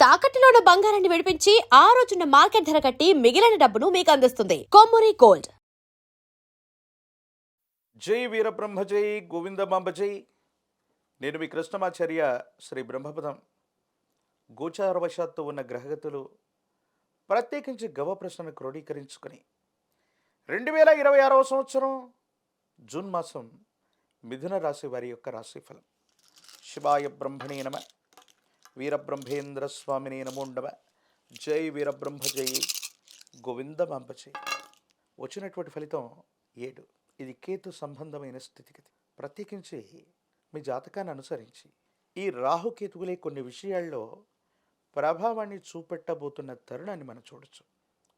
తాకట్టులో ఉన్న బంగారాన్ని విడిపించి ఆ రోజున్న మార్కెట్ ధర కట్టి మిగిలిన డబ్బును మీకు అందిస్తుంది కొమ్మూరి గోల్డ్. జై వీరబ్రహ్మ జై గోవిందమాంబ జై. నేను మీ కృష్ణమాచార్య. శ్రీ బ్రహ్మపదం గోచారవశాత్తు ఉన్న గ్రహగతులు ప్రత్యేకించి గవ ప్రశ్నను క్రోడీకరించుకొని 2026వ సంవత్సరం జూన్ మాసం మిథున రాశి వారి యొక్క రాశిఫలం. శివాయ బ్రహ్మణే నమ, వీరబ్రహ్మేంద్ర స్వామినే నమోండవ. జై వీరబ్రహ్మ జై గోవిందమాంబ జై. వచ్చినటువంటి ఫలితం 7. ఇది కేతు సంబంధమైన స్థితిగతి. ప్రత్యేకించి మీ జాతకాన్ని అనుసరించి ఈ రాహుకేతువులే కొన్ని విషయాల్లో ప్రభావాన్ని చూపెట్టబోతున్న తరుణాన్ని మనం చూడొచ్చు.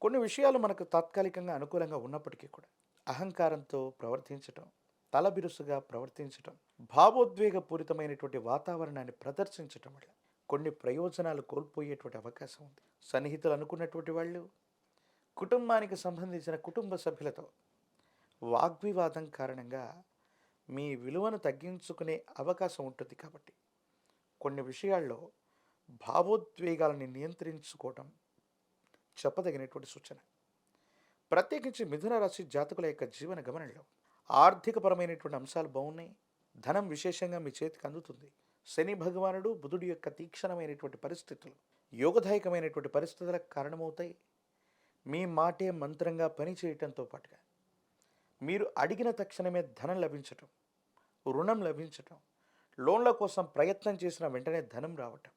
కొన్ని విషయాలు మనకు తాత్కాలికంగా అనుకూలంగా ఉన్నప్పటికీ కూడా అహంకారంతో ప్రవర్తించటం, తలబిరుసుగా ప్రవర్తించటం, భావోద్వేగపూరితమైనటువంటి వాతావరణాన్ని ప్రదర్శించటం వల్ల కొన్ని ప్రయోజనాలు కోల్పోయేటువంటి అవకాశం ఉంది. సన్నిహితులు అనుకున్నటువంటి వాళ్ళు కుటుంబానికి సంబంధించిన కుటుంబ సభ్యులతో వాగ్వివాదం కారణంగా మీ విలువను తగ్గించుకునే అవకాశం ఉంటుంది. కాబట్టి కొన్ని విషయాల్లో భావోద్వేగాలని నియంత్రించుకోవటం చెప్పదగినటువంటి సూచన. ప్రత్యేకించి మిథున రాశి జాతకుల యొక్క జీవన గమనంలో ఆర్థికపరమైనటువంటి అంశాలు బాగున్నాయి. ధనం విశేషంగా మీ చేతికి అందుతుంది. శని భగవానుడు బుధుడి యొక్క తీక్షణమైనటువంటి పరిస్థితులు యోగదాయకమైనటువంటి పరిస్థితులకు కారణమవుతాయి. మీ మాటే మంత్రంగా పనిచేయటంతో పాటుగా మీరు అడిగిన తక్షణమే ధనం లభించటం, రుణం లభించటం, లోన్ల కోసం ప్రయత్నం చేసిన వెంటనే ధనం రావటం,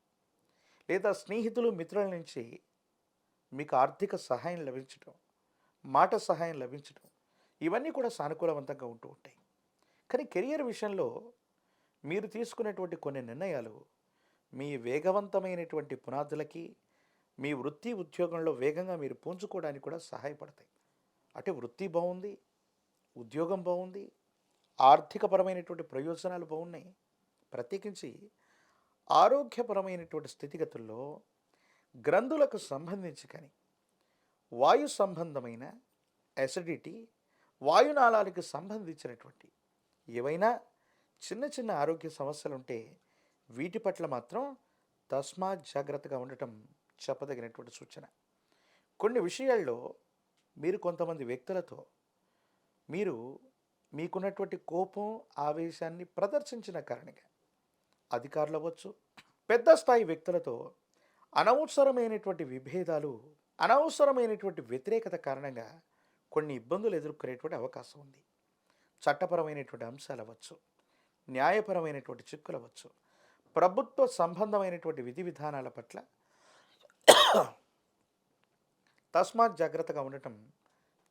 లేదా స్నేహితులు మిత్రుల నుంచి మీకు ఆర్థిక సహాయం లభించటం, మాట సహాయం లభించటం, ఇవన్నీ కూడా సానుకూలవంతంగా ఉంటూ ఉంటాయి. కానీ కెరియర్ విషయంలో మీరు తీసుకునేటువంటి కొన్ని నిర్ణయాలు మీ వేగవంతమైనటువంటి పునాదులకి, మీ వృత్తి ఉద్యోగంలో వేగంగా మీరు పుంజుకోవడానికి కూడా సహాయపడతాయి. అంటే వృత్తి బాగుంది, ఉద్యోగం బాగుంది, ఆర్థికపరమైనటువంటి ప్రయోజనాలు బాగున్నాయి. ప్రత్యేకించి ఆరోగ్యపరమైనటువంటి స్థితిగతుల్లో గ్రంథులకు సంబంధించి కానీ వాయు సంబంధమైన అసిడిటీ, వాయునాళాలకు సంబంధించినటువంటి ఏవైనా చిన్న చిన్న ఆరోగ్య సమస్యలు ఉంటే వీటి పట్ల మాత్రం తస్మాత్ జాగ్రత్తగా ఉండటం చెప్పదగినటువంటి సూచన. కొన్ని విషయాల్లో మీరు కొంతమంది వ్యక్తులతో మీరు మీకున్నటువంటి కోపం, ఆవేశాన్ని ప్రదర్శించిన కారణంగా అధికారులు అవ్వచ్చు, పెద్ద స్థాయి వ్యక్తులతో అనవసరమైనటువంటి విభేదాలు, అనవసరమైనటువంటి వ్యతిరేకత కారణంగా కొన్ని ఇబ్బందులు ఎదుర్కొనేటువంటి అవకాశం ఉంది. చట్టపరమైనటువంటి అంశాలు అవ్వచ్చు, న్యాయపరమైనటువంటి చిక్కులు అవ్వచ్చు, ప్రభుత్వ సంబంధమైనటువంటి విధి విధానాల పట్ల తస్మాత్ జాగ్రత్తగా ఉండటం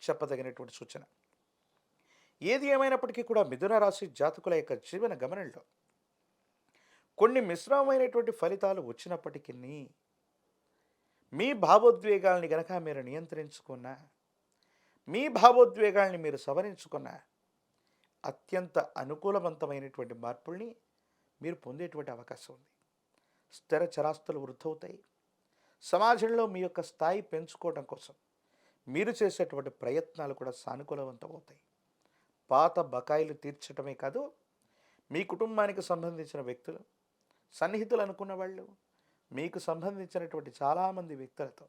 చెప్పదగినటువంటి సూచన. ఏది ఏమైనప్పటికీ కూడా మిథున రాశి జాతకుల యొక్క జీవన గమనంలో కొన్ని మిశ్రమమైనటువంటి ఫలితాలు వచ్చినప్పటికీ మీ భావోద్వేగాల్ని గనక మీరు నియంత్రించుకున్నా, మీ భావోద్వేగాల్ని మీరు సవరించుకున్నా అత్యంత అనుకూలవంతమైనటువంటి మార్పుల్ని మీరు పొందేటువంటి అవకాశం ఉంది. స్థిర చరాస్తులు వృద్ధవుతాయి. సమాజంలో మీ యొక్క స్థాయి పెంచుకోవడం కోసం మీరు చేసేటువంటి ప్రయత్నాలు కూడా సానుకూలవంతం అవుతాయి. పాత బకాయిలు తీర్చడమే కాదు, మీ కుటుంబానికి సంబంధించిన వ్యక్తులు, సన్నిహితులు అనుకున్న వాళ్ళు, మీకు సంబంధించినటువంటి చాలామంది వ్యక్తులతో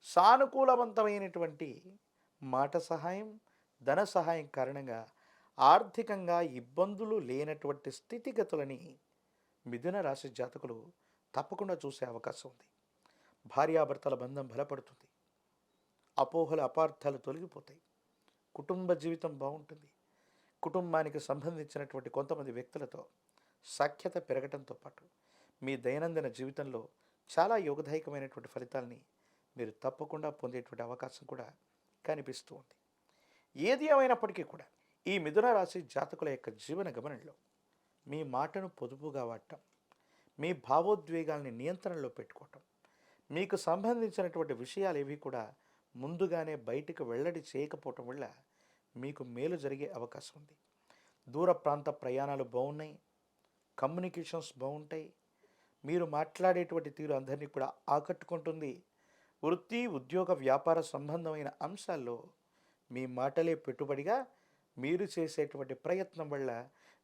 సానుకూలవంతమైనటువంటి మాట సహాయం, ధన సహాయం కారణంగా ఆర్థికంగా ఇబ్బందులు లేనటువంటి స్థితిగతులని మిథున రాశి జాతకులు తప్పకుండా చూసే అవకాశం ఉంది. భార్యాభర్తల బంధం బలపడుతుంది. అపోహలు, అపార్థాలు తొలగిపోతాయి. కుటుంబ జీవితం బాగుంటుంది. కుటుంబానికి సంబంధించినటువంటి కొంతమంది వ్యక్తులతో సఖ్యత పెరగడంతో పాటు మీ దైనందిన జీవితంలో చాలా యోగదాయకమైనటువంటి ఫలితాలని మీరు తప్పకుండా పొందేటువంటి అవకాశం కూడా కనిపిస్తూ ఉంది. ఏది ఏమైనప్పటికీ కూడా ఈ మిథున రాశి జాతకుల యొక్క జీవన గమనంలో మీ మాటను పొదుపుగా వాడటం, మీ భావోద్వేగాల్ని నియంత్రణలో పెట్టుకోవటం, మీకు సంబంధించినటువంటి విషయాలు ఏవి కూడా ముందుగానే బయటకు వెల్లడి చేయకపోవటం వల్ల మీకు మేలు జరిగే అవకాశం ఉంది. దూర ప్రాంత ప్రయాణాలు బాగున్నాయి. కమ్యూనికేషన్స్ బాగుంటాయి. మీరు మాట్లాడేటువంటి తీరు అందరినీ కూడా ఆకట్టుకుంటుంది. వృత్తి, ఉద్యోగ, వ్యాపార సంబంధమైన అంశాల్లో మీ మాటలే పెట్టుబడిగా మీరు చేసేటువంటి ప్రయత్నం వల్ల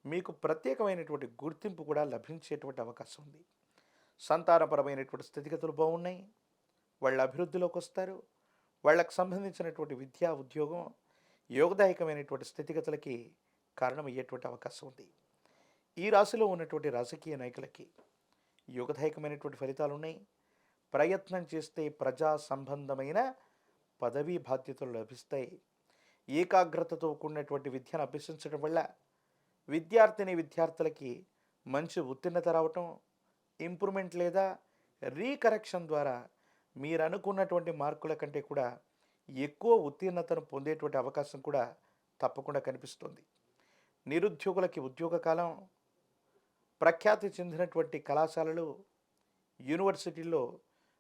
మీకు ప్రత్యేకమైనటువంటి గుర్తింపు కూడా లభించేటువంటి అవకాశం ఉంది. సంతానపరమైనటువంటి స్థితిగతులు బాగున్నాయి. వాళ్ళ అభివృద్ధిలోకి వస్తారు. వాళ్ళకు సంబంధించినటువంటి విద్యా ఉద్యోగం యోగదాయకమైనటువంటి స్థితిగతులకి కారణమయ్యేటువంటి అవకాశం ఉంది. ఈ రాశిలో ఉన్నటువంటి రాజకీయ నాయకులకి యోగదాయకమైనటువంటి ఫలితాలు ఉన్నాయి. ప్రయత్నం చేస్తే ప్రజా సంబంధమైన పదవీ బాధ్యతలు లభిస్తాయి. ఏకాగ్రతతో కూడినటువంటి విద్యను అభ్యసించడం వల్ల విద్యార్థులకి మంచి ఉత్తీర్ణత రావటం, ఇంప్రూవ్మెంట్ లేదా రీకరెక్షన్ ద్వారా మీరు అనుకున్నటువంటి మార్కుల కంటే కూడా ఎక్కువ ఉత్తీర్ణతను పొందేటువంటి అవకాశం కూడా తప్పకుండా కనిపిస్తుంది. నిరుద్యోగులకి ఉద్యోగ కాలం, ప్రఖ్యాతి చెందినటువంటి కళాశాలలు, యూనివర్సిటీల్లో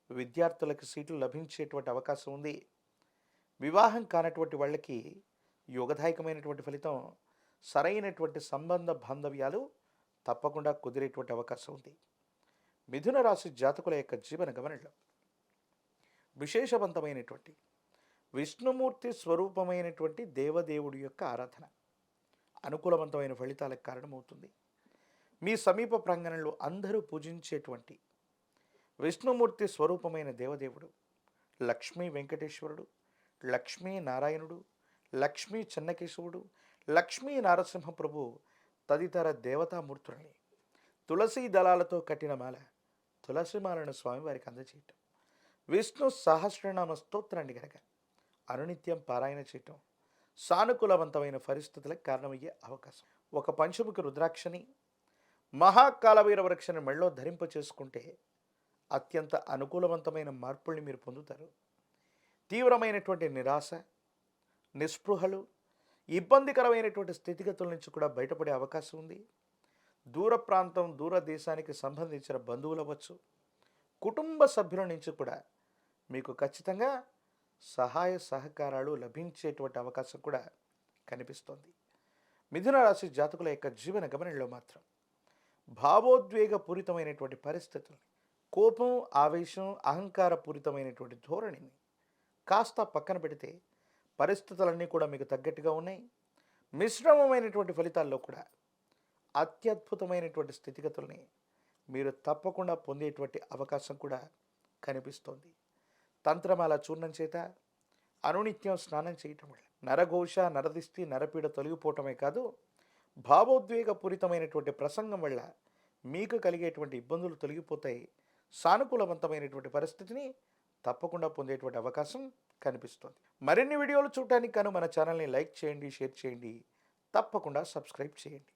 విద్యార్థులకు సీట్లు లభించేటువంటి అవకాశం ఉంది. వివాహం కానటువంటి వాళ్ళకి యోగదాయకమైనటువంటి ఫలితం, సరైనటువంటి సంబంధ బాంధవ్యాలు తప్పకుండా కుదిరేటువంటి అవకాశం ఉంది. మిథున రాశి జాతకుల యొక్క జీవన గమనంలో విశేషవంతమైనటువంటి విష్ణుమూర్తి స్వరూపమైనటువంటి దేవదేవుడి యొక్క ఆరాధన అనుకూలవంతమైన ఫలితాలకు కారణమవుతుంది. మీ సమీప ప్రాంగణంలో అందరూ పూజించేటువంటి విష్ణుమూర్తి స్వరూపమైన దేవదేవుడు లక్ష్మీ వెంకటేశ్వరుడు, లక్ష్మీ నారాయణుడు, లక్ష్మీ చెన్నకేశవుడు, లక్ష్మీ నారసింహ ప్రభు తదితర దేవతామూర్తులని తులసీ దళాలతో కట్టిన మాల, తులసిమాలను స్వామివారికి అందజేయటం, విష్ణు సహస్రనామ స్తోత్రాన్ని గనక అనునిత్యం పారాయణ చేయటం సానుకూలవంతమైన పరిస్థితులకు కారణమయ్యే అవకాశం. ఒక పంచముఖి రుద్రాక్షని, మహాకాలభైరవ వృక్షాన్ని మెళ్ళో ధరింప చేసుకుంటే అత్యంత అనుకూలవంతమైన మార్పుల్ని మీరు పొందుతారు. తీవ్రమైనటువంటి నిరాశ, నిస్పృహలు, ఇబ్బందికరమైనటువంటి స్థితిగతుల నుంచి కూడా బయటపడే అవకాశం ఉంది. దూర ప్రాంతం, దూర దేశానికి సంబంధించిన బంధువులు అవ్వచ్చు, కుటుంబ సభ్యుల నుంచి కూడా మీకు ఖచ్చితంగా సహాయ సహకారాలు లభించేటువంటి అవకాశం కూడా కనిపిస్తోంది. మిథున రాశి జాతకుల యొక్క జీవన గమనంలో మాత్రం భావోద్వేగపూరితమైనటువంటి పరిస్థితుల్ని, కోపం, ఆవేశం, అహంకారపూరితమైనటువంటి ధోరణిని కాస్త పక్కన పెడితే పరిస్థితులన్నీ కూడా మీకు తగ్గట్టుగా ఉన్నాయి. మిశ్రమమైనటువంటి ఫలితాల్లో కూడా అత్యద్భుతమైనటువంటి స్థితిగతుల్ని మీరు తప్పకుండా పొందేటువంటి అవకాశం కూడా కనిపిస్తోంది. తంత్రమాల చూర్ణం చేత అనునిత్యం స్నానం చేయటం వల్ల నరఘోష, నరదిష్టి, నరపీడ తొలగిపోవటమే కాదు, భావోద్వేగపూరితమైనటువంటి ప్రసంగం వల్ల మీకు కలిగేటువంటి ఇబ్బందులు తొలగిపోతాయి. సానుకూలవంతమైనటువంటి పరిస్థితిని తప్పకుండా పొందేటువంటి అవకాశం కనిపిస్తుంది. మరిన్ని వీడియోలు చూడటానికి గాను మన ఛానల్ని లైక్ చేయండి, షేర్ చేయండి, తప్పకుండా సబ్స్క్రైబ్ చేయండి.